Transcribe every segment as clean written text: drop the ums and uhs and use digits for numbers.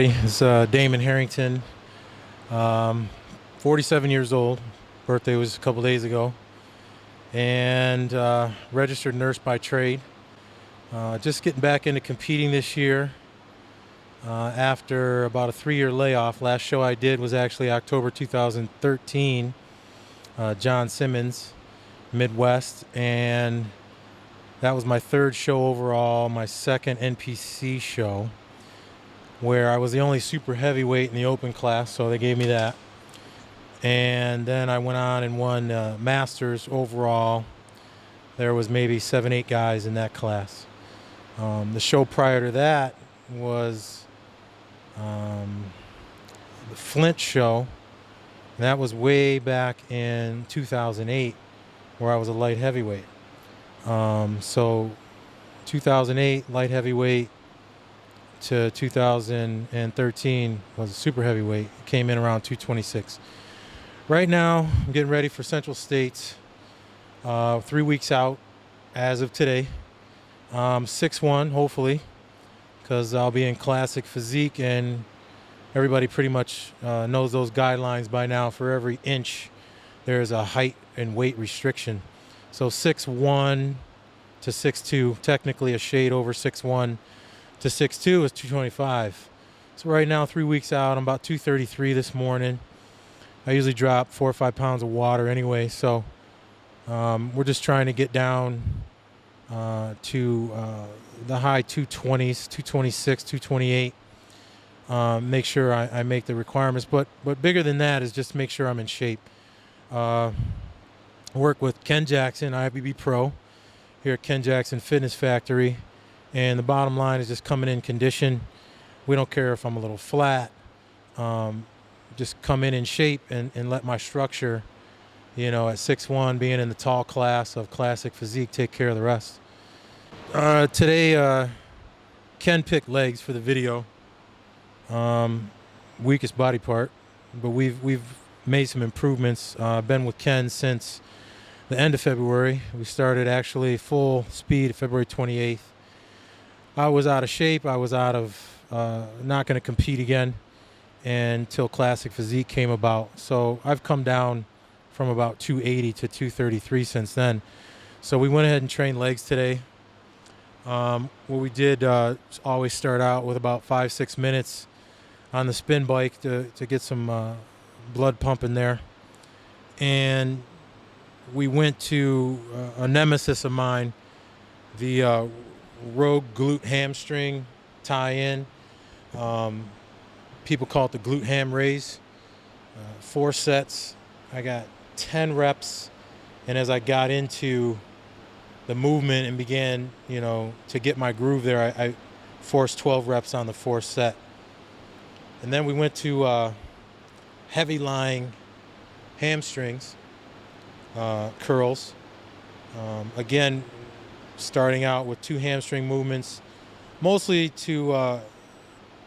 everybody. It's Damon Harrington, 47 years old. Birthday was a couple days ago. And registered nurse by trade. Just getting back into competing this year after about a 3-year layoff. Last show I did was actually October 2013, John Simmons, Midwest. And that was my third show overall, my second NPC show, where I was the only super heavyweight in the open class, so they gave me that. And then I went on and won Masters overall. There was maybe 7, 8 guys in that class. The show prior to that was the Flint show, and that was way back in 2008, where I was a light heavyweight. So 2008 light heavyweight to 2013 was a super heavyweight. Came in around 226. Right now, I'm getting ready for Central States. 3 weeks out as of today. 6'1", hopefully, because I'll be in Classic Physique, and everybody pretty much knows those guidelines by now. For every inch, there's a height and weight restriction. So 6'1" to 6'2", technically a shade over 6'1" to 6'2" is 225. So right now, 3 weeks out, I'm about 233 this morning. I usually drop 4 or 5 pounds of water anyway, so we're just trying to get down to the high 220s, 226, 228. Make sure I make the requirements, but bigger than that is just make sure I'm in shape. Work with Ken Jackson, IFBB Pro, here at Ken Jackson Fitness Factory. And the bottom line is just coming in condition. We don't care if I'm a little flat. Just come in shape and let my structure, at 6'1", being in the tall class of Classic Physique, take care of the rest. Today, Ken picked legs for the video. Weakest body part, but we've made some improvements. I've been with Ken since the end of February. We started actually full speed February 28th. I was out of shape. I was out of not going to compete again until Classic Physique came about. So I've come down from about 280 to 233 since then. So we went ahead and trained legs today. What we did always start out with about 5-6 minutes on the spin bike to get some blood pumping there. And we went to a nemesis of mine, the Rogue glute hamstring tie-in. People call it the glute ham raise. 4 sets. I got 10 reps, and as I got into the movement and began, to get my groove there, I forced 12 reps on the 4th set. And then we went to heavy lying hamstrings, curls. Again, starting out with 2 hamstring movements, mostly to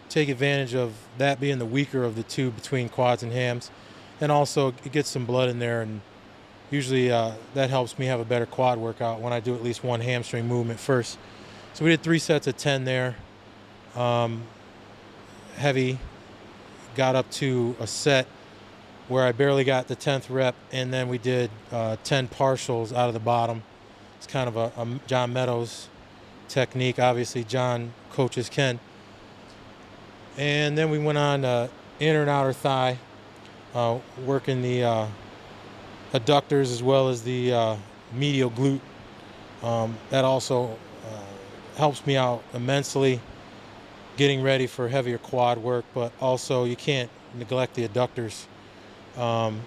take advantage of that being the weaker of the two between quads and hams. And also it gets some blood in there, and usually that helps me have a better quad workout when I do at least 1 hamstring movement first. So we did 3 sets of 10 there. Heavy, got up to a set where I barely got the 10th rep, and then we did 10 partials out of the bottom. It's kind of a John Meadows technique. Obviously, John coaches Ken. And then we went on inner and outer thigh, working the adductors as well as the medial glute. That also helps me out immensely getting ready for heavier quad work, but also you can't neglect the adductors.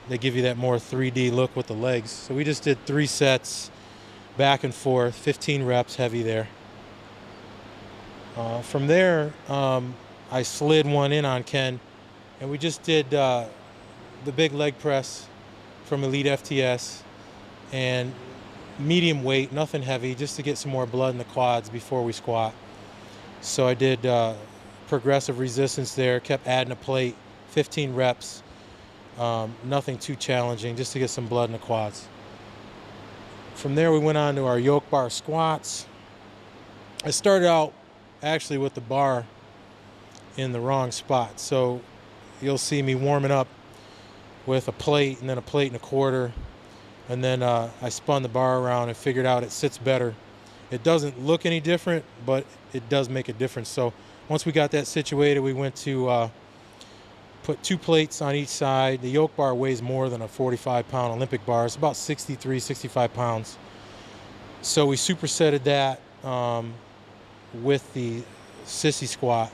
They give you that more 3D look with the legs. So we just did 3 sets, back and forth, 15 reps, heavy there. From there, I slid one in on Ken, and we just did the big leg press from Elite FTS, and medium weight, nothing heavy, just to get some more blood in the quads before we squat. So I did progressive resistance there, kept adding a plate, 15 reps, nothing too challenging, just to get some blood in the quads. From there, we went on to our yoke bar squats. I started out actually with the bar in the wrong spot. So you'll see me warming up with a plate and then a plate and a quarter. And then I spun the bar around and figured out it sits better. It doesn't look any different, but it does make a difference. So once we got that situated, we went to put 2 plates on each side. The yoke bar weighs more than a 45-pound Olympic bar. It's about 63, 65 pounds. So we supersetted that with the sissy squat.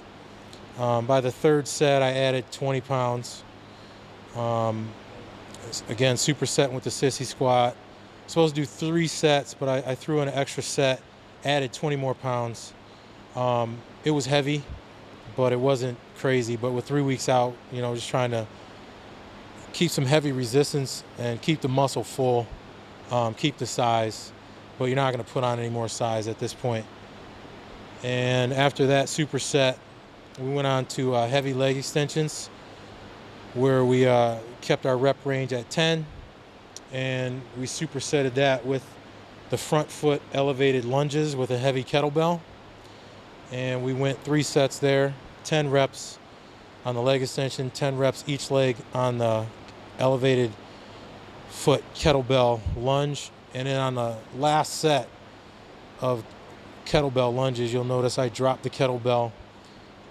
By the 3rd set, I added 20 pounds. Again, supersetting with the sissy squat. Supposed to do 3 sets, but I threw in an extra set, added 20 more pounds. It was heavy, but it wasn't crazy. But with 3 weeks out, just trying to keep some heavy resistance and keep the muscle full, keep the size, but you're not going to put on any more size at this point. And after that superset, we went on to heavy leg extensions, where we kept our rep range at 10, and we supersetted that with the front foot elevated lunges with a heavy kettlebell. And we went 3 sets there, 10 reps on the leg extension, 10 reps each leg on the elevated foot kettlebell lunge. And then on the last set of kettlebell lunges, you'll notice I dropped the kettlebell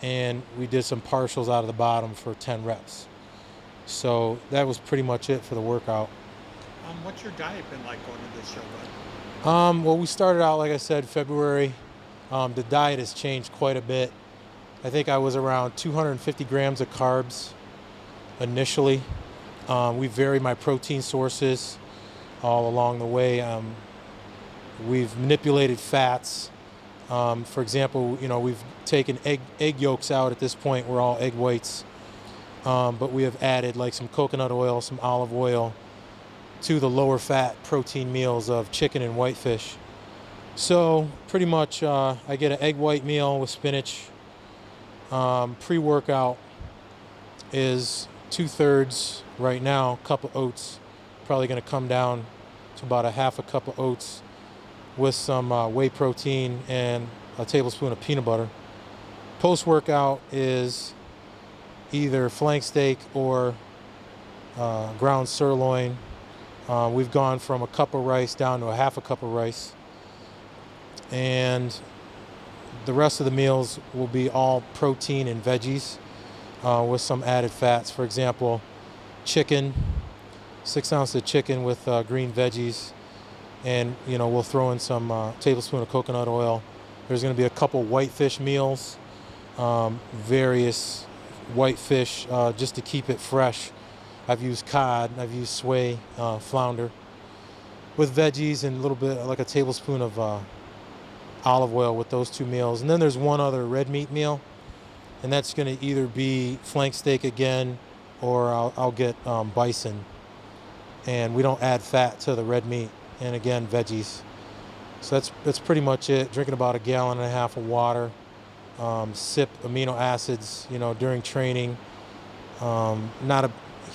and we did some partials out of the bottom for 10 reps. So that was pretty much it for the workout. What's your diet been like going to this show, bud? Well, we started out, like I said, February. The diet has changed quite a bit. I think I was around 250 grams of carbs initially. We vary my protein sources all along the way. We've manipulated fats. For example, we've taken egg yolks out at this point. We're all egg whites. But we have added like some coconut oil, some olive oil to the lower fat protein meals of chicken and whitefish. So pretty much I get an egg white meal with spinach. Pre-workout is 2/3 right now, cup of oats. Probably going to come down to about a half a cup of oats with some whey protein and a tablespoon of peanut butter. Post-workout is either flank steak or ground sirloin. We've gone from a cup of rice down to a half a cup of rice. And the rest of the meals will be all protein and veggies with some added fats. For example, chicken, 6 ounces of chicken with green veggies. And, we'll throw in some tablespoon of coconut oil. There's going to be a couple whitefish meals, various whitefish just to keep it fresh. I've used cod, I've used sway, flounder, with veggies and a little bit, like a tablespoon of olive oil with those 2 meals. And then there's one other red meat meal, and that's going to either be flank steak again, or I'll get bison. And we don't add fat to the red meat, and again, veggies. So that's pretty much it. Drinking about 1.5 gallons of water. Sip amino acids, during training. Not a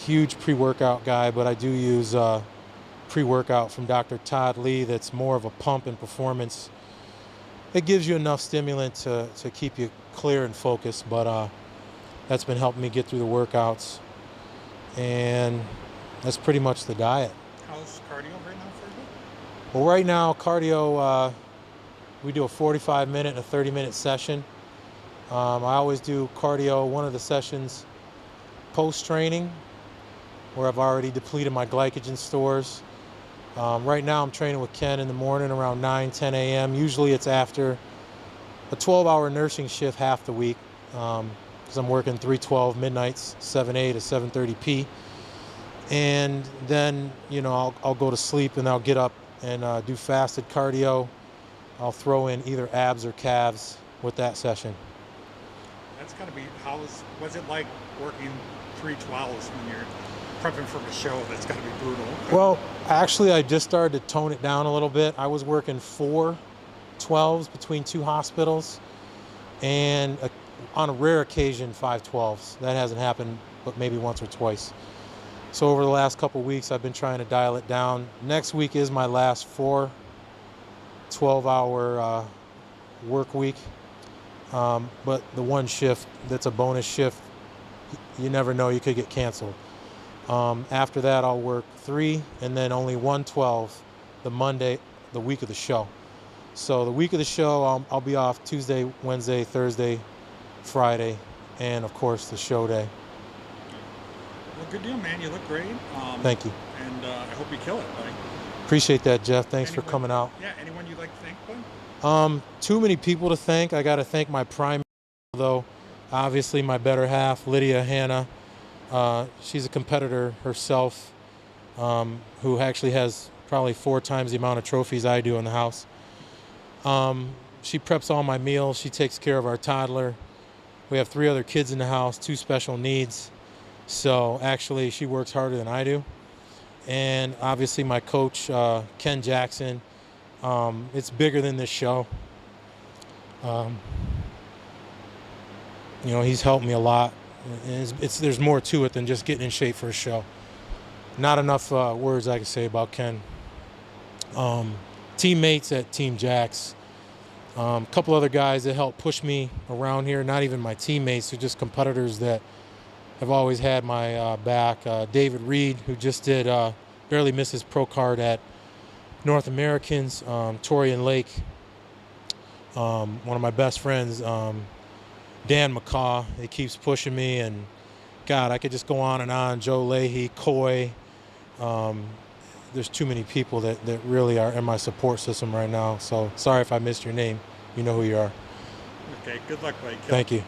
huge pre-workout guy, but I do use pre-workout from Dr. Todd Lee that's more of a pump and performance. It gives you enough stimulant to keep you clear and focused, but that's been helping me get through the workouts. And that's pretty much the diet. How's cardio right now for you? Well, right now, cardio, we do a 45-minute and a 30-minute session. I always do cardio, one of the sessions post-training, where I've already depleted my glycogen stores. Right now I'm training with Ken in the morning around 9, 10 a.m. Usually it's after a 12-hour nursing shift half the week, because I'm working 3/12 midnights, 7A to 7:30 P. And then, I'll go to sleep and I'll get up and do fasted cardio. I'll throw in either abs or calves with that session. That's got to be, was it like working 3/12s when you're prepping for a show? That's got to be brutal. Well, actually, I just started to tone it down a little bit. I was working 4 12s between 2 hospitals, and on a rare occasion, 5 12s. That hasn't happened but maybe once or twice. So over the last couple of weeks, I've been trying to dial it down. Next week is my last 4 12-hour work week. But the one shift that's a bonus shift, you never know, you could get canceled. After that, I'll work 3 and then only 112 the Monday, the week of the show. So the week of the show, I'll be off Tuesday, Wednesday, Thursday, Friday, and of course the show day. Well, good deal, man. You look great. Thank you. And I hope you kill it, buddy. Appreciate that, Jeff. Thanks for coming out. Yeah, anyone you'd like to thank, bud? Too many people to thank. I got to thank my primary, though. Obviously, my better half, Lydia Hanna. She's a competitor herself, who actually has probably 4 times the amount of trophies I do in the house. She preps all my meals. She takes care of our toddler. We have 3 other kids in the house, 2 special needs. So actually, she works harder than I do. And obviously, my coach, Ken Jackson. It's bigger than this show. He's helped me a lot. And there's more to it than just getting in shape for a show. Not enough words I can say about Ken. Teammates at Team Jax. A couple other guys that helped push me around here. Not even my teammates, they're just competitors that have always had my back. David Reed, who just did barely missed his pro card at North Americans. Torian Lake, one of my best friends. Dan McCaw, he keeps pushing me, and God, I could just go on and on. Joe Leahy, Coy. There's too many people that really are in my support system right now. So sorry if I missed your name. You know who you are. Okay, good luck, buddy. Thank you.